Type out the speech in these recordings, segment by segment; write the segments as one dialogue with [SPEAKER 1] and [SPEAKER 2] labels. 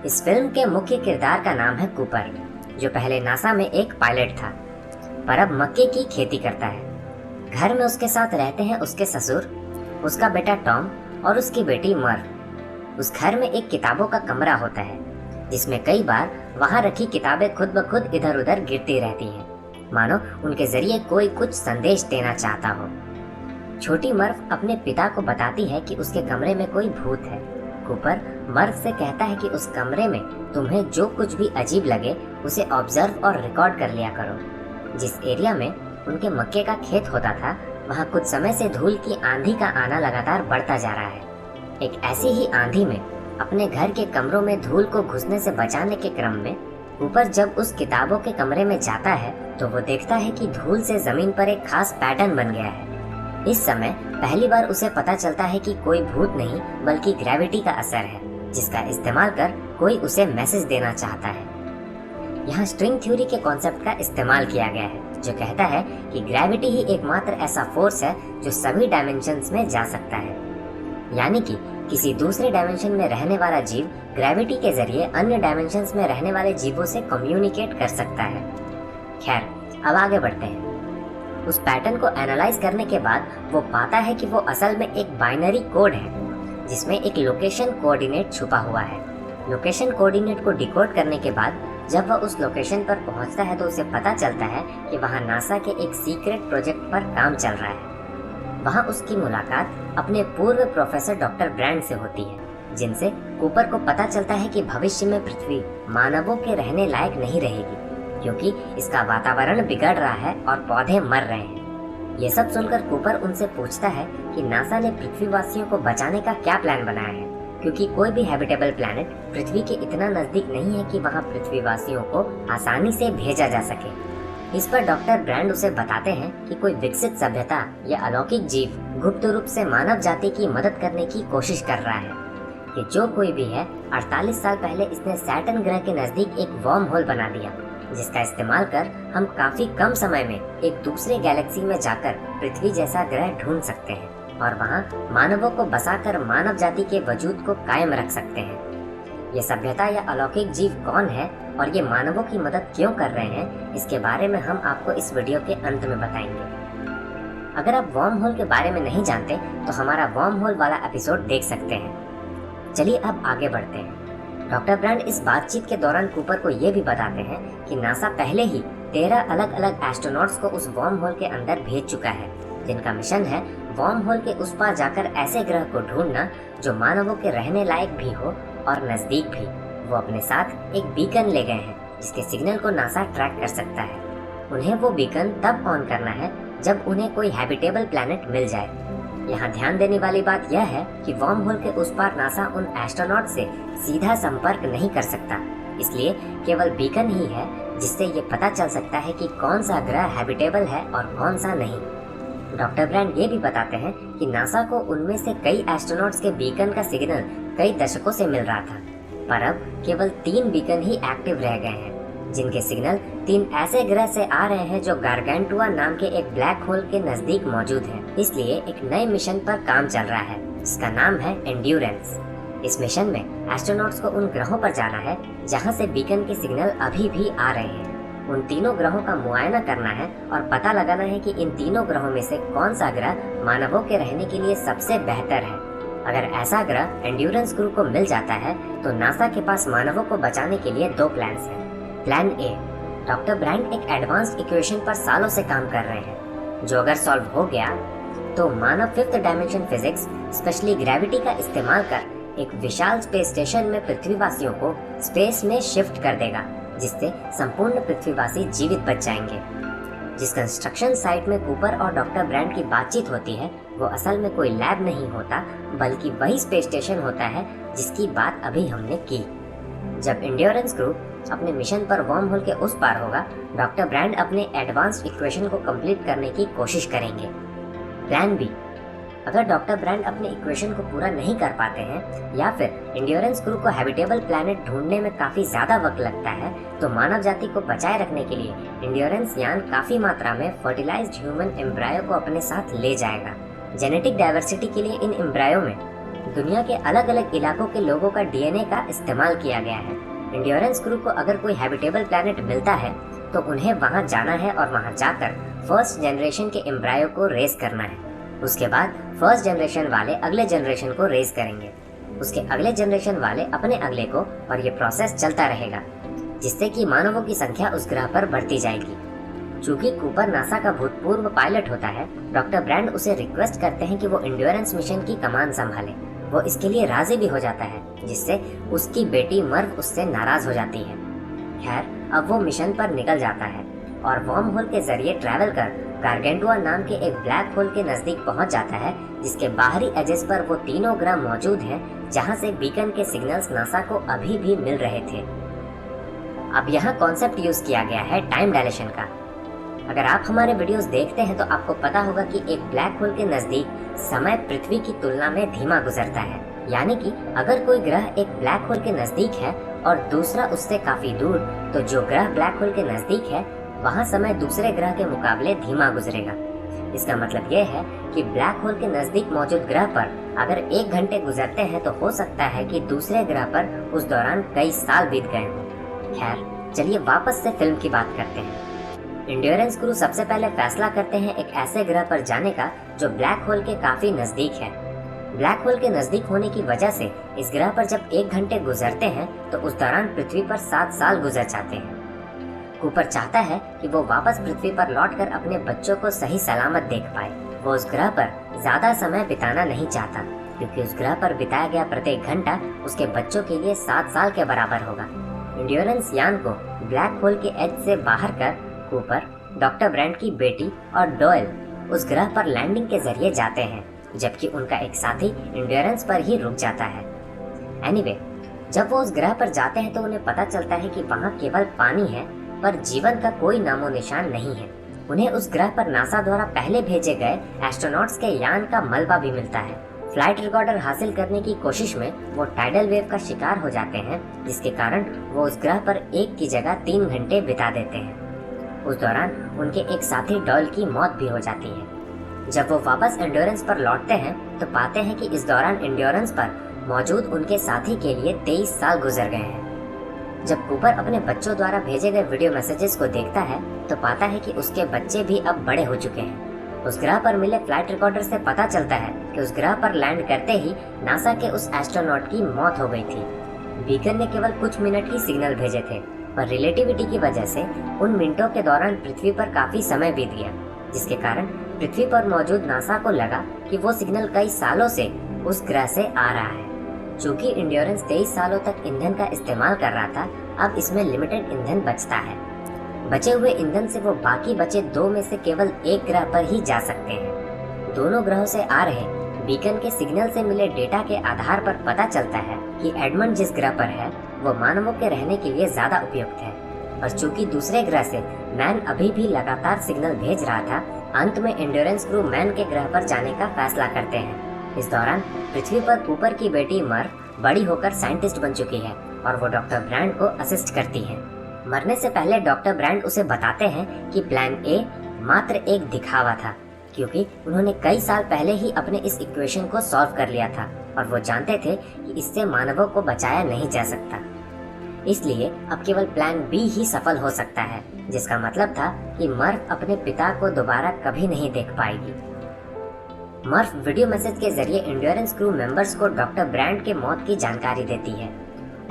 [SPEAKER 1] इस फिल्म के मुख्य किरदार का नाम है कूपर, जो पहले नासा में एक पायलट था, पर अब मक्के की खेती करता है। घर में उसके साथ रहते हैं उसके ससुर, उसका बेटा टॉम और उसकी बेटी मर्व। उस घर में एक किताबों का कमरा होता है, जिसमें कई बार वहां रखी किताबें खुद ब खुद इधर उधर गिरती रहती हैं, मानो उनके जरिए कोई कुछ संदेश देना चाहता हो। छोटी मर्व अपने पिता को बताती है कि उसके कमरे में कोई भूत है। कूपर मर्व से कहता है कि उस कमरे में तुम्हें जो कुछ भी अजीब लगे उसे ऑब्जर्व और रिकॉर्ड कर लिया करो। जिस एरिया में उनके मक्के का खेत होता था, वहाँ कुछ समय से धूल की आंधी का आना लगातार बढ़ता जा रहा है। एक ऐसी ही आंधी में अपने घर के कमरों में धूल को घुसने से बचाने के क्रम में कूपर जब उस किताबों के कमरे में जाता है तो वो देखता है कि धूल से जमीन पर एक खास पैटर्न बन गया है। इस समय पहली बार उसे पता चलता है कि कोई भूत नहीं बल्कि ग्रेविटी का असर है, जिसका इस्तेमाल कर कोई उसे मैसेज देना चाहता है। यहाँ स्ट्रिंग थ्योरी के कॉन्सेप्ट का इस्तेमाल किया गया है, जो कहता है कि ग्रेविटी ही एकमात्र ऐसा फोर्स है जो सभी डायमेंशंस में जा सकता है। यानी कि किसी दूसरे डायमेंशन में रहने वाला जीव ग्रेविटी के जरिए अन्य डायमेंशंस में रहने वाले जीवों से कम्युनिकेट कर सकता है। खैर, अब आगे बढ़ते हैं। उस पैटर्न को एनालाइज करने के बाद वो पाता है कि वो असल में एक बाइनरी कोड है, जिसमें एक लोकेशन कोऑर्डिनेट छुपा हुआ है। लोकेशन कोऑर्डिनेट को डिकोड करने के बाद जब वह उस लोकेशन पर पहुंचता है तो उसे पता चलता है कि वहां नासा के एक सीक्रेट प्रोजेक्ट पर काम चल रहा है। वहां उसकी मुलाकात अपने पूर्व प्रोफेसर डॉक्टर ब्रैंड से होती है, जिनसे कूपर को पता चलता है कि भविष्य में पृथ्वी मानवों के रहने लायक नहीं रहेगी, क्योंकि इसका वातावरण बिगड़ रहा है और पौधे मर रहे हैं। ये सब सुनकर कूपर उनसे पूछता है कि नासा ने पृथ्वीवासियों को बचाने का क्या प्लान बनाया है, क्योंकि कोई भी हैबिटेबल प्लैनेट पृथ्वी के इतना नजदीक नहीं है कि वहाँ पृथ्वीवासियों को आसानी से भेजा जा सके। इस पर डॉक्टर ब्रैंड उसे बताते हैं कि कोई विकसित सभ्यता या अलौकिक जीव गुप्त रूप से मानव जाति की मदद करने की कोशिश कर रहा है। कि जो कोई भी है, 48 साल पहले इसने सैटर्न ग्रह के नजदीक एक वर्म होल बना दिया, जिसका इस्तेमाल कर हम काफी कम समय में एक दूसरे गैलेक्सी में जाकर पृथ्वी जैसा ग्रह ढूंढ सकते हैं और वहाँ मानवों को बसाकर मानव जाति के वजूद को कायम रख सकते हैं। ये सभ्यता या अलौकिक जीव कौन है और ये मानवों की मदद क्यों कर रहे हैं, इसके बारे में हम आपको इस वीडियो के अंत में बताएंगे। अगर आप वर्म होल के बारे में नहीं जानते तो हमारा वर्म होल वाला एपिसोड देख सकते हैं। चलिए अब आगे बढ़ते हैं। डॉक्टर ब्रैंड इस बातचीत के दौरान कूपर को ये भी बताते हैं कि नासा पहले ही 13 अलग अलग एस्ट्रोनॉट्स को उस वर्म होल के अंदर भेज चुका है, जिनका मिशन है वर्म होल के उस पार जाकर ऐसे ग्रह को ढूंढना जो मानवों के रहने लायक भी हो और नजदीक भी। वो अपने साथ एक बीकन ले गए हैं, जिसके सिग्नल को नासा ट्रैक कर सकता है। उन्हें वो बीकन तब ऑन करना है जब उन्हें कोई हैबिटेबल प्लैनेट मिल जाए। यहाँ ध्यान देने वाली बात यह है कि वर्म होल के उस पार नासा उन एस्ट्रोनॉट से सीधा संपर्क नहीं कर सकता, इसलिए केवल बीकन ही है जिससे ये पता चल सकता है कि कौन सा ग्रह हैबिटेबल है और कौन सा नहीं। डॉक्टर ब्रैंड ये भी बताते हैं कि नासा को उनमें से कई एस्ट्रोनॉट्स के बीकन का सिग्नल कई दशकों से मिल रहा था, पर अब केवल 3 बीकन ही एक्टिव रह गए हैं, जिनके सिग्नल 3 ऐसे ग्रह से आ रहे हैं जो गारगेंटुआ नाम के एक ब्लैक होल के नजदीक मौजूद है। इसलिए एक नए मिशन पर काम चल रहा है, जिसका नाम है एंड्योरेंस। इस मिशन में एस्ट्रोनॉट्स को उन ग्रहों पर जाना है जहां से बीकन के सिग्नल अभी भी आ रहे हैं। उन तीनों ग्रहों का मुआयना करना है और पता लगाना है कि इन तीनों ग्रहों में से कौन सा ग्रह मानवों के रहने के लिए सबसे बेहतर है। अगर ऐसा ग्रह एंड्योरेंस क्रू को मिल जाता है तो नासा के पास मानवों को बचाने के लिए 2 प्लान्स हैं। प्लान ए, डॉक्टर ब्रैंड एक एडवांस्ड इक्वेशन पर सालों से काम कर रहे हैं, जो अगर सॉल्व हो गया तो मानव 5th dimension physics, specially gravity का इस्तेमाल कर एक विशाल स्पेस स्टेशन में पृथ्वीवासियों को स्पेस में शिफ्ट कर देगा, जिससे संपूर्ण पृथ्वीवासी जीवित बच जाएंगे। जिस कंस्ट्रक्शन साइट में कूपर और डॉक्टर ब्रैंड की बातचीत होती है वो असल में कोई लैब नहीं होता, बल्कि वही स्पेस स्टेशन होता है जिसकी बात अभी हमने की। जब एंड्योरेंस क्रू अपने मिशन पर वर्म होल के उस पार होगा, डॉक्टर ब्रैंड अपने एडवांस्ड इक्वेशन को कंप्लीट करने की कोशिश करेंगे। प्लान बी, अगर डॉक्टर ब्रैंड अपने इक्वेशन को पूरा नहीं कर पाते हैं या फिर एंड्योरेंस क्रू को हैबिटेबल प्लैनेट ढूंढने में काफी ज्यादा वक्त लगता है, तो मानव जाति को बचाए रखने के लिए एंड्योरेंस यान काफी मात्रा में फर्टिलाइज्ड ह्यूमन एम्ब्रायो को अपने साथ ले जाएगा। जेनेटिक डाइवर्सिटी के लिए इन एम्ब्रायो में दुनिया के अलग अलग इलाकों के लोगों का डीएनए का इस्तेमाल किया गया है। एंड्योरेंस क्रू को अगर कोई हैबिटेबल प्लैनेट मिलता है तो उन्हें वहां जाना है और वहां जाकर फर्स्ट जनरेशन के एम्ब्रायो को रेस करना है। उसके बाद फर्स्ट जनरेशन वाले अगले जनरेशन को रेस करेंगे, उसके अगले जनरेशन वाले अपने अगले को, और ये प्रोसेस चलता रहेगा जिससे कि मानवों की संख्या उस ग्रह पर बढ़ती जाएगी। चूंकि कूपर नासा का भूतपूर्व पायलट होता है, डॉक्टर ब्रैंड उसे रिक्वेस्ट करते हैं कि वो एंड्योरेंस मिशन की कमान संभाले। वो इसके लिए राजी भी हो जाता है, जिससे उसकी बेटी मर्व उससे नाराज हो जाती है। खैर, अब वो मिशन पर निकल जाता है और वर्म होल के जरिए ट्रैवल कर गारगेंटुआ नाम के एक ब्लैक होल के नजदीक पहुंच जाता है, जिसके बाहरी एजेस पर वो तीनों ग्रह मौजूद हैं, जहां से बीकन के सिग्नल्स नासा को अभी भी मिल रहे थे। अब यहाँ कॉन्सेप्ट यूज किया गया है टाइम डायलेशन का। अगर आप हमारे वीडियोस देखते हैं तो आपको पता होगा कि एक ब्लैक होल के नजदीक समय पृथ्वी की तुलना में धीमा गुजरता है। यानी कि अगर कोई ग्रह एक ब्लैक होल के नजदीक है और दूसरा उससे काफी दूर, तो जो ग्रह ब्लैक होल के नजदीक है वहाँ समय दूसरे ग्रह के मुकाबले धीमा गुजरेगा। इसका मतलब यह है कि ब्लैक होल के नजदीक मौजूद ग्रह पर अगर 1 घंटे गुजरते हैं तो हो सकता है कि दूसरे ग्रह पर उस दौरान कई साल बीत गए हों। खैर, चलिए वापस से फिल्म की बात करते हैं। एंड्योरेंस क्रू सबसे पहले फैसला करते हैं एक ऐसे ग्रह पर जाने का जो ब्लैक होल के काफी नजदीक है। ब्लैक होल के नजदीक होने की वजह से इस ग्रह पर जब 1 घंटे गुजरते हैं तो उस दौरान पृथ्वी पर 7 साल गुजर जाते हैं। कूपर चाहता है कि वो वापस पृथ्वी पर लौटकर अपने बच्चों को सही सलामत देख पाए। वो उस ग्रह पर ज्यादा समय बिताना नहीं चाहता, क्योंकि उस ग्रह पर बिताया गया प्रत्येक घंटा उसके बच्चों के लिए 7 साल के बराबर होगा। एंड्योरेंस यान को ब्लैक होल के एज से बाहर कर कूपर, डॉक्टर ब्रैंड की बेटी और डोयल उस ग्रह पर लैंडिंग के जरिए जाते हैं, जबकि उनका एक साथी एंड्योरेंस पर ही रुक जाता है। एनीवे, जब वो उस ग्रह पर जाते हैं तो उन्हें पता चलता है कि वहाँ केवल पानी है, पर जीवन का कोई नामो निशान नहीं है। उन्हें उस ग्रह पर नासा द्वारा पहले भेजे गए एस्ट्रोनॉट्स के यान का मलबा भी मिलता है। फ्लाइट रिकॉर्डर हासिल करने की कोशिश में वो टाइडल वेव का शिकार हो जाते हैं, जिसके कारण वो उस ग्रह पर 1 की जगह 3 घंटे बिता देते हैं। उस दौरान उनके एक साथी डॉयल की मौत भी हो जाती है। जब वो वापस एंड्योरेंस पर लौटते हैं तो पाते हैं कि इस दौरान एंड्योरेंस पर मौजूद उनके साथी के लिए 23 साल गुजर गए हैं। जब कूपर अपने बच्चों द्वारा भेजे गए वीडियो मैसेजेस को देखता है तो पाता है कि उसके बच्चे भी अब बड़े हो चुके हैं। उस ग्रह पर मिले फ्लाइट रिकॉर्डर से पता चलता है कि उस ग्रह पर लैंड करते ही नासा के उस एस्ट्रोनॉट की मौत हो गई थी। बीकन ने केवल कुछ मिनट ही सिग्नल भेजे थे, पर रिलेटिविटी की वजह से उन मिनटों के दौरान पृथ्वी पर काफी समय बीत गया, जिसके कारण पृथ्वी पर मौजूद नासा को लगा कि वो सिग्नल कई सालों से उस ग्रह से आ रहा है। चूंकि एंड्योरेंस 23 सालों तक ईंधन का इस्तेमाल कर रहा था, अब इसमें लिमिटेड ईंधन बचता है। बचे हुए ईंधन से वो बाकी बचे 2 में से केवल 1 ग्रह पर ही जा सकते हैं। दोनों ग्रहों से आ रहे बीकन के सिग्नल से मिले डेटा के आधार पर पता चलता है कि एडमंड जिस ग्रह पर है वो मानवों के रहने के लिए ज्यादा उपयुक्त है। पर चूंकि दूसरे ग्रह से मैन अभी भी लगातार सिग्नल भेज रहा था, अंत में एंड्योरेंस क्रू मैन के ग्रह पर जाने का फैसला करते हैं। इस दौरान पृथ्वी पर कूपर की बेटी मर्व बड़ी होकर साइंटिस्ट बन चुकी है और वो डॉक्टर ब्रैंड को असिस्ट करती है। मरने से पहले डॉक्टर ब्रैंड उसे बताते हैं कि प्लान ए मात्र एक दिखावा था, क्योंकि उन्होंने कई साल पहले ही अपने इस इक्वेशन को सॉल्व कर लिया था और वो जानते थे कि इससे मानवों को बचाया नहीं जा सकता। इसलिए अब केवल प्लान बी ही सफल हो सकता है, जिसका मतलब था कि मर्फ अपने पिता को दोबारा कभी नहीं देख पाएगी। मर्फ वीडियो मैसेज के जरिए एंड्योरेंस क्रू मेंबर्स को डॉक्टर ब्रैंड के मौत की जानकारी देती है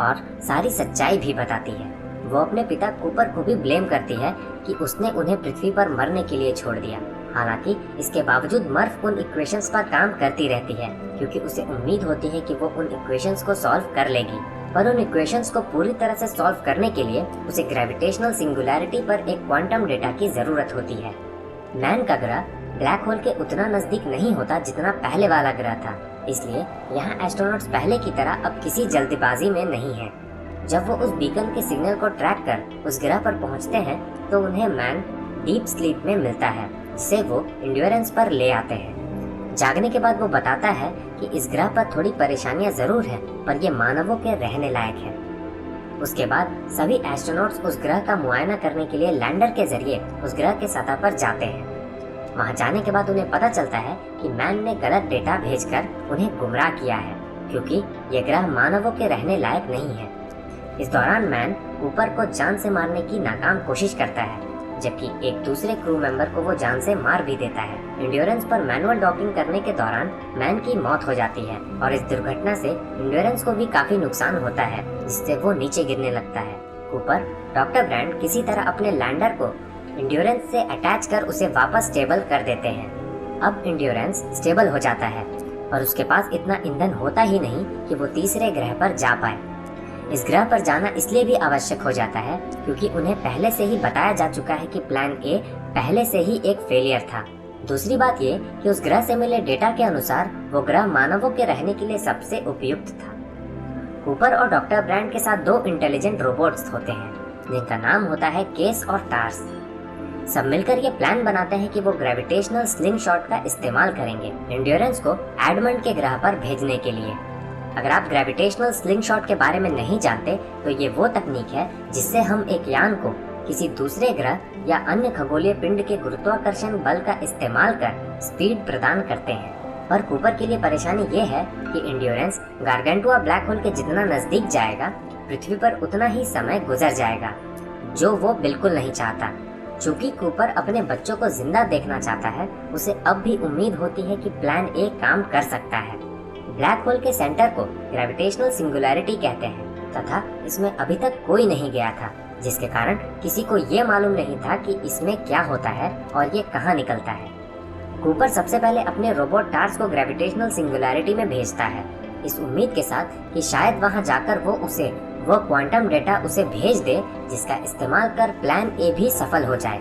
[SPEAKER 1] और सारी सच्चाई भी बताती है। वो अपने पिता कूपर को भी ब्लेम करती है कि उसने उन्हें पृथ्वी पर मरने के लिए छोड़ दिया। हालांकि इसके बावजूद मर्फ उन इक्वेशंस पर काम करती रहती है, क्योंकि उसे उम्मीद होती है कि वो उन इक्वेशंस को सॉल्व कर लेगी। पर उन इक्वेशंस को पूरी तरह से सॉल्व करने के लिए उसे ग्रेविटेशनल सिंगुलैरिटी पर एक क्वांटम डेटा की जरूरत होती है। मैन का ग्रह ब्लैक होल के उतना नजदीक नहीं होता जितना पहले वाला ग्रह था, इसलिए यहाँ एस्ट्रोनॉट्स पहले की तरह अब किसी जल्दबाजी में नहीं है। जब वो उस बीकन के सिग्नल को ट्रैक कर उस ग्रह पर पहुँचते हैं तो उन्हें मैन डीप स्लीप में मिलता है, जिसे वो एंड्योरेंस पर ले आते हैं। जागने के बाद वो बताता है कि इस ग्रह पर थोड़ी परेशानियां जरूर है, पर ये मानवों के रहने लायक है। उसके बाद सभी एस्ट्रोनॉट्स उस ग्रह का मुआयना करने के लिए लैंडर के जरिए उस ग्रह के सतह पर जाते हैं। वहां जाने के बाद उन्हें पता चलता है कि मैन ने गलत डेटा भेजकर उन्हें गुमराह किया है क्योंकि यह ग्रह मानवों के रहने लायक नहीं है। इस दौरान मैन कूपर को जान से मारने की नाकाम कोशिश करता है, जबकि एक दूसरे क्रू मेंबर को वो जान से मार भी देता है। इंड्योरेंस पर मैनुअल डॉकिंग करने के दौरान मैन की मौत हो जाती है और इस दुर्घटना से इंड्योरेंस को भी काफी नुकसान होता है, जिससे वो नीचे गिरने लगता है। कूपर डॉक्टर ब्रांड किसी तरह अपने लैंडर को इंड्योरेंस से अटैच कर उसे वापस स्टेबल कर देते हैं। अब इंड्योरेंस स्टेबल हो जाता है और उसके पास इतना ईंधन होता ही नहीं कि वो तीसरे ग्रह पर जा पाए। इस ग्रह पर जाना इसलिए भी आवश्यक हो जाता है क्योंकि उन्हें पहले से ही बताया जा चुका है कि प्लान ए पहले से ही एक फेलियर था। दूसरी बात ये कि उस ग्रह से मिले डेटा के अनुसार वो ग्रह मानवों के रहने के लिए सबसे उपयुक्त था। कूपर और डॉक्टर ब्रांड के साथ 2 इंटेलिजेंट रोबोट्स होते हैं जिनका नाम होता है केस और टार्स। सब मिलकर ये प्लान बनाते हैं कि वो ग्रेविटेशनल स्लिंग शॉट का इस्तेमाल करेंगे इंड्योरेंस को एडमंड के ग्रह पर भेजने के लिए। अगर आप ग्रेविटेशनल स्लिंग शॉट के बारे में नहीं जानते तो ये वो तकनीक है जिससे हम एक यान को किसी दूसरे ग्रह या अन्य खगोलीय पिंड के गुरुत्वाकर्षण बल का इस्तेमाल कर स्पीड प्रदान करते हैं। पर कूपर के लिए परेशानी ये है कि इंड्योरेंस गारगेंटुआ ब्लैक होल के जितना नजदीक जाएगा पृथ्वी पर उतना ही समय गुजर जाएगा, जो वो बिल्कुल नहीं चाहता। चूंकि कूपर अपने बच्चों को जिंदा देखना चाहता है, उसे अब भी उम्मीद होती है कि प्लान ए काम कर सकता है। ब्लैक होल के सेंटर को ग्रेविटेशनल सिंगुलैरिटी कहते हैं तथा इसमें अभी तक कोई नहीं गया था, जिसके कारण किसी को ये मालूम नहीं था कि इसमें क्या होता है और ये कहाँ निकलता है। कूपर सबसे पहले अपने रोबोट टार्स को ग्रेविटेशनल सिंगुलैरिटी में भेजता है, इस उम्मीद के साथ कि शायद वहां जाकर वो क्वांटम डेटा उसे भेज दे जिसका इस्तेमाल कर प्लान ए भी सफल हो जाए।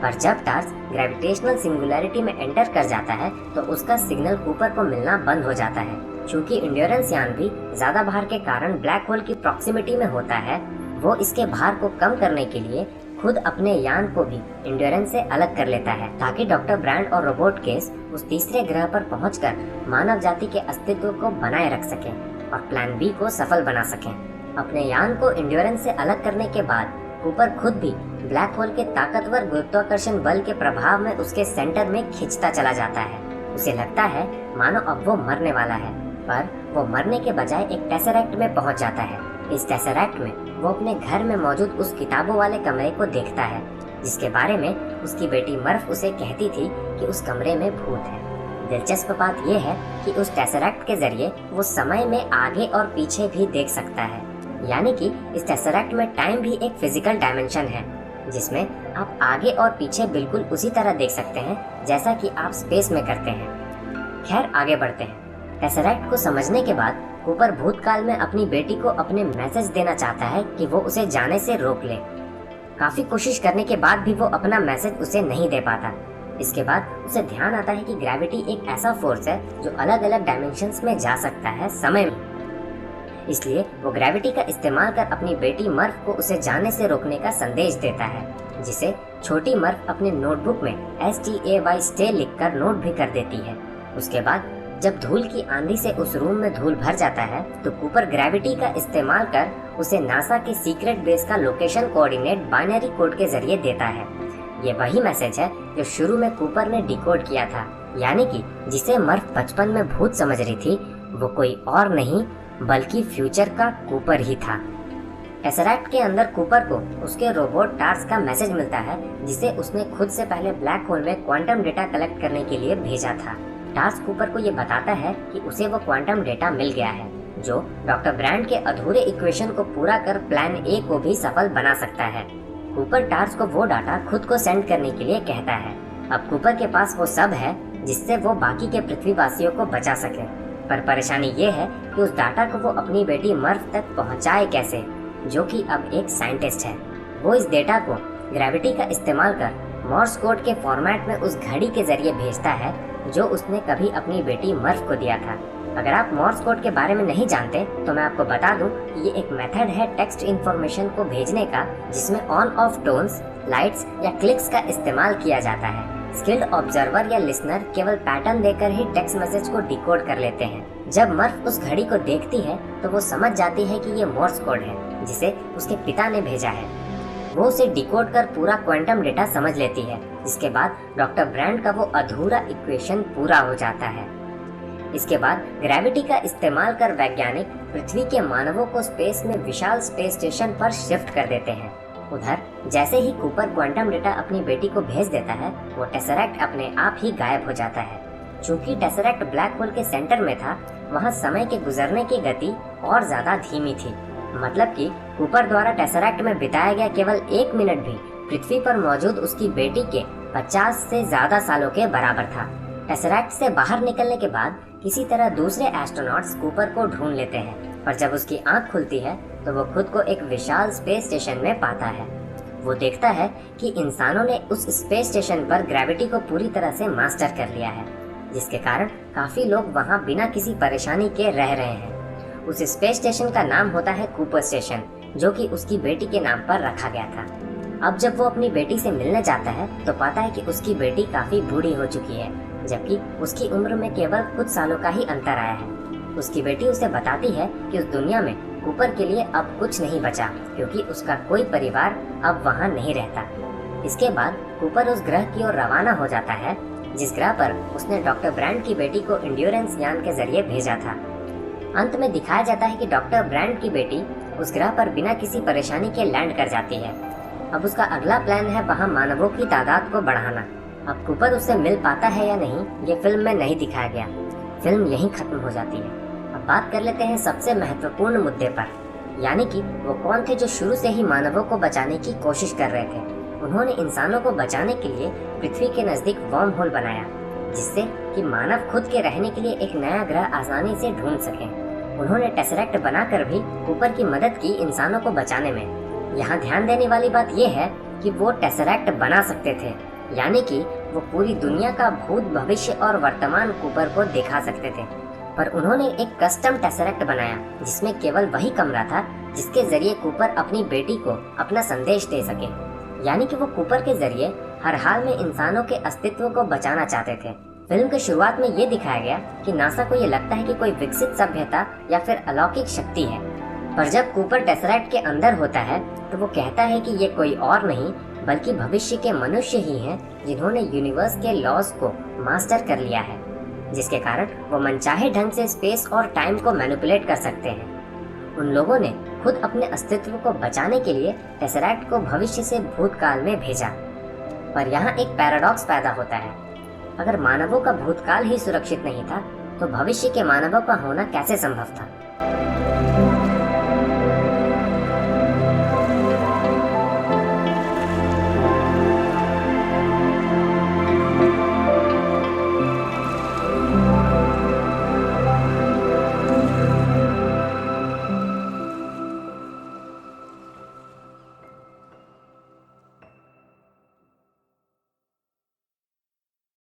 [SPEAKER 1] पर जब टार्स ग्रेविटेशनल सिंगुलैरिटी में एंटर कर जाता है तो उसका सिग्नल कूपर को मिलना बंद हो जाता है। चूंकि इंड्योरेंस यान भी ज्यादा भार के कारण ब्लैक होल की प्रॉक्सिमिटी में होता है, वो इसके भार को कम करने के लिए खुद अपने यान को भी इंड्योरेंस से अलग कर लेता है ताकि डॉक्टर ब्रांड और रोबोट केस उस तीसरे ग्रह पर पहुंचकर मानव जाति के अस्तित्व को बनाए रख सकें और प्लान बी को सफल बना सकें। अपने यान को इंड्योरेंस से अलग करने के बाद कूपर खुद भी ब्लैक होल के ताकतवर गुरुत्वाकर्षण बल के प्रभाव में उसके सेंटर में खिंचता चला जाता है। उसे लगता है मानो अब वो मरने वाला है, पर वो मरने के बजाय एक टेसरैक्ट में पहुंच जाता है। इस टेसरैक्ट में वो अपने घर में मौजूद उस किताबों वाले कमरे को देखता है जिसके बारे में उसकी बेटी मर्फ उसे कहती थी कि उस कमरे में भूत है। दिलचस्प बात यह है कि उस टेसरैक्ट के जरिए वो समय में आगे और पीछे भी देख सकता है, यानी कि इस टेसरैक्ट में टाइम भी एक फिजिकल डायमेंशन है जिसमें आप आगे और पीछे बिल्कुल उसी तरह देख सकते हैं जैसा कि आप स्पेस में करते हैं। खैर आगे बढ़ते हैं। टेसरैक्ट को समझने के बाद कूपर भूतकाल में अपनी बेटी को अपने मैसेज देना चाहता है कि वो उसे जाने से रोक ले। काफी कोशिश करने के बाद भी वो अपना मैसेज उसे नहीं दे पाता। इसके बाद उसे ध्यान आता है कि ग्रेविटी एक ऐसा फोर्स है जो अलग अलग डायमेंशंस में जा सकता है समय में। इसलिए वो ग्रेविटी का इस्तेमाल कर अपनी बेटी मर्फ को उसे जाने से रोकने का संदेश देता है, जिसे छोटी मर्फ अपने नोटबुक में STAY स्टे लिखकर नोट भी कर देती है। उसके बाद जब धूल की आंधी से उस रूम में धूल भर जाता है तो कूपर ग्रेविटी का इस्तेमाल कर उसे नासा के सीक्रेट बेस का लोकेशन कोऑर्डिनेट बाइनरी कोड के जरिए देता है। ये वही मैसेज है जो शुरू में कूपर ने डिकोड किया था, यानी कि जिसे मर्फ बचपन में भूत समझ रही थी वो कोई और नहीं बल्कि फ्यूचर का कूपर ही था। टेसरैक्ट के अंदर कूपर को उसके रोबोट टार्स का मैसेज मिलता है जिसे उसने खुद से पहले ब्लैक होल में क्वांटम डेटा कलेक्ट करने के लिए भेजा था। टार्स कूपर को ये बताता है कि उसे वो क्वांटम डेटा मिल गया है जो डॉक्टर ब्रांड के अधूरे इक्वेशन को पूरा कर प्लान ए को भी सफल बना सकता है। कूपर टार्स को वो डाटा खुद को सेंड करने के लिए कहता है। अब कूपर के पास वो सब है जिससे वो बाकी के पृथ्वीवासियों को बचा सके, पर परेशानी ये है कि उस डाटा को वो अपनी बेटी मर्फ तक पहुंचाए कैसे, जो कि अब एक साइंटिस्ट है। वो इस डेटा को ग्रेविटी का इस्तेमाल कर मॉर्स कोड के फॉर्मेट में उस घड़ी के जरिए भेजता है जो उसने कभी अपनी बेटी मर्फ को दिया था। अगर आप मॉर्स कोड के बारे में नहीं जानते तो मैं आपको बता दूं कि ये एक मेथड है टेक्स्ट इन्फॉर्मेशन को भेजने का जिसमें ऑन ऑफ टोन्स, लाइट्स या क्लिक्स का इस्तेमाल किया जाता है। स्किल्ड ऑब्जर्वर या लिसनर केवल पैटर्न देकर ही टेक्स्ट मैसेज को डिकोड कर लेते हैं। जब मर्फ उस घड़ी को देखती है तो वो समझ जाती है कि ये मॉर्स कोड है जिसे उसके पिता ने भेजा है। वो उसे डिकोड कर पूरा क्वांटम डेटा समझ लेती है, जिसके बाद डॉक्टर ब्रांड का वो अधूरा इक्वेशन पूरा हो जाता है। इसके बाद ग्रेविटी का इस्तेमाल कर वैज्ञानिक पृथ्वी के मानवों को स्पेस में विशाल स्पेस स्टेशन पर शिफ्ट कर देते हैं। उधर जैसे ही कूपर क्वांटम डेटा अपनी बेटी को भेज देता है, वो टेसरैक्ट अपने आप ही गायब हो जाता है। चूंकि टेसरैक्ट ब्लैक होल के सेंटर में था, वहाँ समय के गुजरने की गति और ज्यादा धीमी थी। मतलब कि कूपर द्वारा टेसरैक्ट में बिताया गया केवल 1 मिनट भी पृथ्वी पर मौजूद उसकी बेटी के 50 से ज्यादा सालों के बराबर था। टेसरैक्ट से बाहर निकलने के बाद किसी तरह दूसरे एस्ट्रोनॉट्स कूपर को ढूंढ लेते हैं, पर जब उसकी आंख खुलती है तो वो खुद को एक विशाल स्पेस स्टेशन में पाता है। वो देखता है कि इंसानों ने उस स्पेस स्टेशन पर ग्रेविटी को पूरी तरह से मास्टर कर लिया है, जिसके कारण काफी लोग वहाँ बिना किसी परेशानी के रह रहे हैं। उस स्पेस स्टेशन का नाम होता है कूपर स्टेशन, जो कि उसकी बेटी के नाम पर रखा गया था। अब जब वो अपनी बेटी से मिलने जाता है तो पाता है कि उसकी बेटी काफी बूढ़ी हो चुकी है, जबकि उसकी उम्र में केवल कुछ सालों का ही अंतर आया है। उसकी बेटी उसे बताती है कि उस दुनिया में कूपर के लिए अब कुछ नहीं बचा, क्योंकि उसका कोई परिवार अब वहाँ नहीं रहता। इसके बाद कूपर उस ग्रह की ओर रवाना हो जाता है, जिस ग्रह पर उसने डॉक्टर ब्रैंड की बेटी को एंड्योरेंस यान के जरिए भेजा था। अंत में दिखाया जाता है कि डॉक्टर ब्रैंड की बेटी उस ग्रह पर बिना किसी परेशानी के लैंड कर जाती है। अब उसका अगला प्लान है वहाँ मानवों की तादाद को बढ़ाना। अब कूपर उससे मिल पाता है या नहीं, ये फिल्म में नहीं दिखाया गया। फिल्म यहीं खत्म हो जाती है। अब बात कर लेते हैं सबसे महत्वपूर्ण मुद्दे पर, यानी कि वो कौन थे जो शुरू से ही मानवों को बचाने की कोशिश कर रहे थे। उन्होंने इंसानों को बचाने के लिए पृथ्वी के नजदीक वर्म होल बनाया, जिससे कि मानव खुद के रहने के लिए एक नया ग्रह आसानी से ढूंढ सकें। उन्होंने टेसरैक्ट बनाकर भी कूपर की मदद की इंसानों को बचाने में। यहाँ ध्यान देने वाली बात यह है कि वो टेसरैक्ट बना सकते थे, यानी कि वो पूरी दुनिया का भूत, भविष्य और वर्तमान कूपर को दिखा सकते थे। पर उन्होंने एक कस्टम टेसरैक्ट बनाया, जिसमें केवल वही कमरा था जिसके जरिए कूपर अपनी बेटी को अपना संदेश दे सके। यानी कि वो कूपर के जरिए हर हाल में इंसानों के अस्तित्व को बचाना चाहते थे। फिल्म के शुरुआत में ये दिखाया गया कि नासा को ये लगता है कि कोई विकसित सभ्यता या फिर अलौकिक शक्ति है, पर जब कूपर टेसरैक्ट के अंदर होता है तो वो कहता है कि ये कोई और नहीं बल्कि भविष्य के मनुष्य ही हैं, जिन्होंने यूनिवर्स के लॉज को मास्टर कर लिया है, जिसके कारण वो मनचाहे ढंग से स्पेस और टाइम को मैनिपुलेट कर सकते हैं। उन लोगों ने खुद अपने अस्तित्व को बचाने के लिए टेसरैक्ट को भविष्य से भूतकाल में भेजा। पर यहाँ एक पैराडॉक्स पैदा होता है। अगर मानवों का भूतकाल ही सुरक्षित नहीं था, तो भविष्य के मानवों का होना कैसे संभव था।